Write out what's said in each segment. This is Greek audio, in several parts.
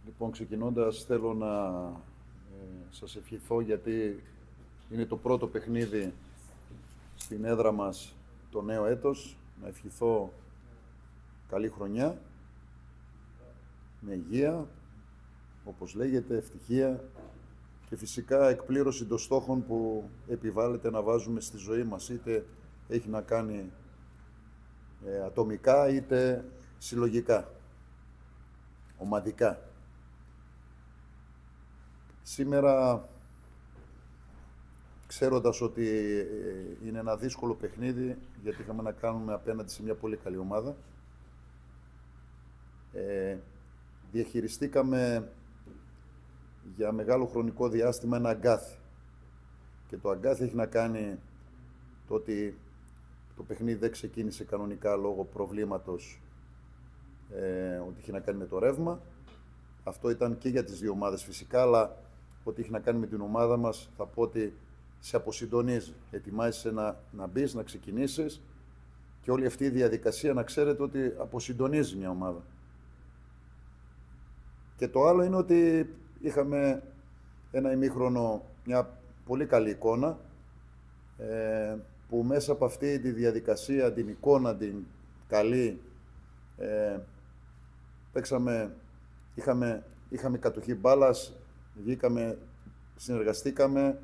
Λοιπόν, ξεκινώντας θέλω να σας ευχηθώ, γιατί είναι το πρώτο παιχνίδι στην έδρα μας το νέο έτος. Να ευχηθώ καλή χρονιά, με υγεία, όπως λέγεται, ευτυχία και φυσικά εκπλήρωση των στόχων που επιβάλλεται να βάζουμε στη ζωή μας, είτε έχει να κάνει ατομικά είτε συλλογικά, ομαδικά. Σήμερα, ξέροντας ότι είναι ένα δύσκολο παιχνίδι, γιατί είχαμε να κάνουμε απέναντι σε μια πολύ καλή ομάδα, διαχειριστήκαμε για μεγάλο χρονικό διάστημα ένα αγκάθι. Και το αγκάθι έχει να κάνει το ότι το παιχνίδι δεν ξεκίνησε κανονικά λόγω προβλήματος, ότι είχε να κάνει με το ρεύμα. Αυτό ήταν και για τις δύο ομάδες φυσικά, αλλά ό,τι έχει να κάνει με την ομάδα μας, θα πω ότι σε αποσυντονίζει. Ετοιμάζεσαι να μπεις, να ξεκινήσεις και όλη αυτή η διαδικασία να ξέρετε ότι αποσυντονίζει μια ομάδα. Και το άλλο είναι ότι είχαμε ένα ημίχρονο, μια πολύ καλή εικόνα, που μέσα από αυτή τη διαδικασία, την εικόνα, την καλή, παίξαμε, είχαμε κατοχή μπάλας, βγήκαμε, συνεργαστήκαμε,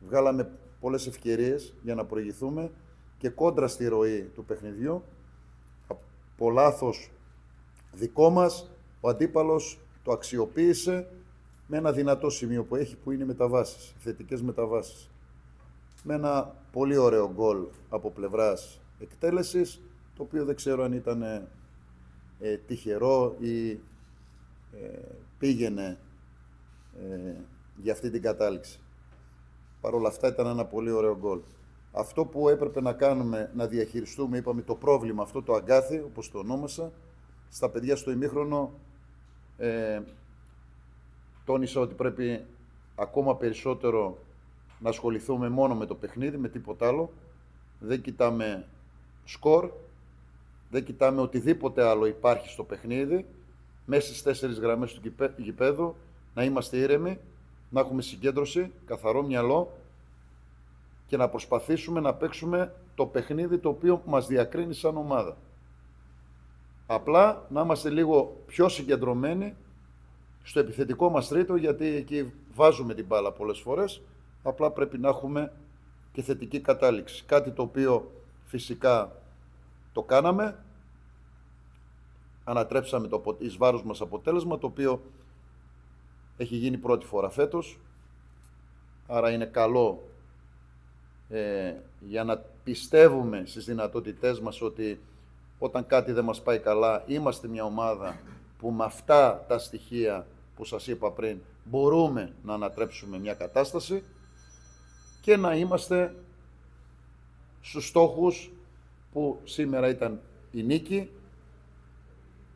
βγάλαμε πολλές ευκαιρίες για να προηγηθούμε και κόντρα στη ροή του παιχνιδιού, από λάθος δικό μας, ο αντίπαλος το αξιοποίησε με ένα δυνατό σημείο που έχει, που είναι οι μεταβάσεις, θετικές μεταβάσεις. Με ένα πολύ ωραίο γκολ από πλευράς εκτέλεσης, το οποίο δεν ξέρω αν ήταν τυχερό ή πήγαινε για αυτή την κατάληξη. Παρ' όλα αυτά ήταν ένα πολύ ωραίο γκολ. Αυτό που έπρεπε να κάνουμε, να διαχειριστούμε, είπαμε, το πρόβλημα, αυτό το αγκάθι, όπως το ονόμασα, στα παιδιά στο ημίχρονο, τόνισα ότι πρέπει ακόμα περισσότερο να ασχοληθούμε μόνο με το παιχνίδι, με τίποτα άλλο. Δεν κοιτάμε σκορ, δεν κοιτάμε οτιδήποτε άλλο υπάρχει στο παιχνίδι. Μέσα στις 4 γραμμές του γηπέδου να είμαστε ήρεμοι, να έχουμε συγκέντρωση, καθαρό μυαλό και να προσπαθήσουμε να παίξουμε το παιχνίδι το οποίο μας διακρίνει σαν ομάδα. Απλά να είμαστε λίγο πιο συγκεντρωμένοι στο επιθετικό μας τρίτο, γιατί εκεί βάζουμε την μπάλα πολλές φορές. Απλά πρέπει να έχουμε και θετική κατάληξη. Κάτι το οποίο φυσικά το κάναμε. Ανατρέψαμε το εις βάρος μας αποτέλεσμα, το οποίο έχει γίνει πρώτη φορά φέτος. Άρα είναι καλό για να πιστεύουμε στις δυνατότητές μας ότι όταν κάτι δεν μας πάει καλά, είμαστε μια ομάδα που με αυτά τα στοιχεία που σας είπα πριν μπορούμε να ανατρέψουμε μια κατάσταση και να είμαστε στους στόχους που σήμερα ήταν η νίκη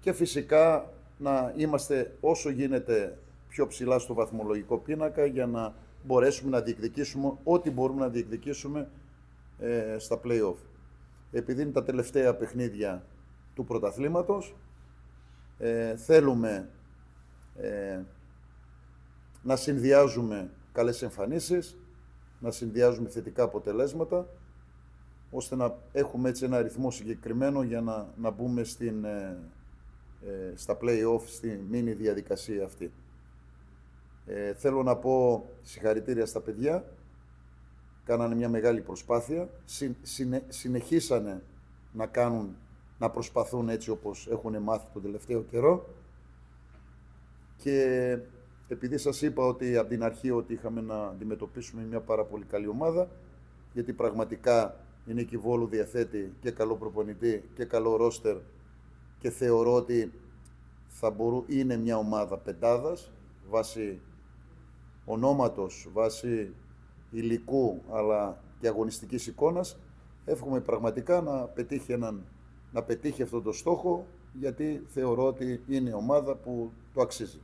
και φυσικά να είμαστε όσο γίνεται πιο ψηλά στο βαθμολογικό πίνακα για να μπορέσουμε να διεκδικήσουμε ό,τι μπορούμε να διεκδικήσουμε στα play-off. Επειδή είναι τα τελευταία παιχνίδια του πρωταθλήματος, θέλουμε να συνδυάζουμε καλές εμφανίσεις, να συνδυάζουμε θετικά αποτελέσματα, ώστε να έχουμε έτσι ένα αριθμό συγκεκριμένο για να μπούμε στα play-off, στη μίνι διαδικασία αυτή. Θέλω να πω συγχαρητήρια στα παιδιά, κάνανε μια μεγάλη προσπάθεια, συνεχίσανε να προσπαθούν έτσι όπως έχουν μάθει τον τελευταίο καιρό και επειδή σας είπα ότι από την αρχή ότι είχαμε να αντιμετωπίσουμε μια πάρα πολύ καλή ομάδα, γιατί πραγματικά η Νίκη Βόλου διαθέτει και καλό προπονητή και καλό ρόστερ και θεωρώ ότι είναι μια ομάδα πεντάδας βάσει ονόματος, βάσει υλικού αλλά και αγωνιστικής εικόνας. Εύχομαι πραγματικά να πετύχει αυτό το στόχο, γιατί θεωρώ ότι είναι ομάδα που το αξίζει.